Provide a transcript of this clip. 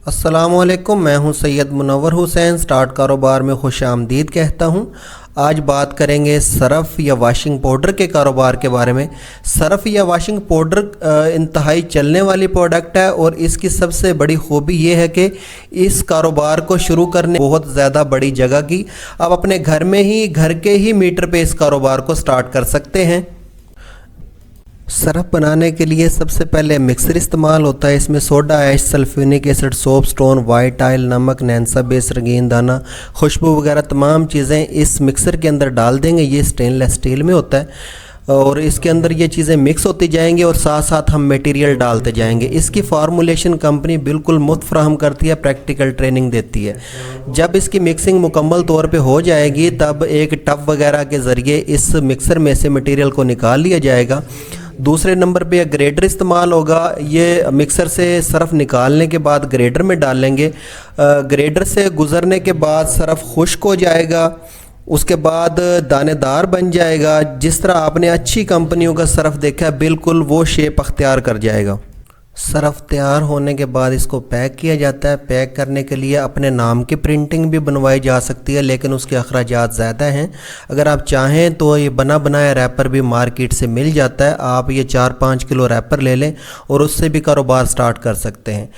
अस्सलामुअलैकुम, मैं हूं सैयद मुनव्वर हुसैन। स्टार्ट कारोबार में खुश आमदीद कहता हूं। आज बात करेंगे सरफ़ या वाशिंग पाउडर के कारोबार के बारे में। सरफ़ या वाशिंग पाउडर इंतहाई चलने वाली प्रोडक्ट है और इसकी सबसे बड़ी खूबी ये है कि इस कारोबार को शुरू करने बहुत ज़्यादा बड़ी जगह की आप अपने घर में ही घर के ही मीटर पे इस कारोबार को स्टार्ट कर सकते हैं। सरफ बनाने के लिए सबसे पहले मिक्सर इस्तेमाल होता है। इसमें soda ash, sulphuric acid, soap stone, white oil, नमक, नैंसा बेस, रंगीन दाना, खुशबू वगैरह तमाम चीज़ें इस मिक्सर के अंदर डाल देंगे। ये स्टेनलेस स्टील में होता है और इसके अंदर ये चीज़ें मिक्स होती जाएंगी और साथ साथ हम मटेरियल डालते जाएंगे। इसकी फार्मूलेशन कंपनी बिल्कुल मुफ्त फ्राहम करती है, प्रैक्टिकल ट्रेनिंग देती है। जब इसकी मिक्सिंग मुकम्मल तौर पे हो जाएगी तब एक टब वगैरह के ज़रिए इस मिक्सर में से मटेरियल को निकाल लिया जाएगा। दूसरे नंबर पे ग्रेडर इस्तेमाल होगा। ये मिक्सर से सरफ निकालने के बाद ग्रेडर में डालेंगे। ग्रेडर से गुज़रने के बाद सरफ खुश्क हो जाएगा, उसके बाद दानेदार बन जाएगा। जिस तरह आपने अच्छी कंपनियों का सरफ देखा है बिल्कुल वो शेप अख्तियार कर जाएगा। सरफ तैयार होने के बाद इसको पैक किया जाता है। पैक करने के लिए अपने नाम की प्रिंटिंग भी बनवाई जा सकती है लेकिन उसके अखराजात ज़्यादा हैं। अगर आप चाहें तो ये बना बनाया रैपर भी मार्केट से मिल जाता है। आप ये 4-5 किलो रैपर ले लें और उससे भी कारोबार स्टार्ट कर सकते हैं।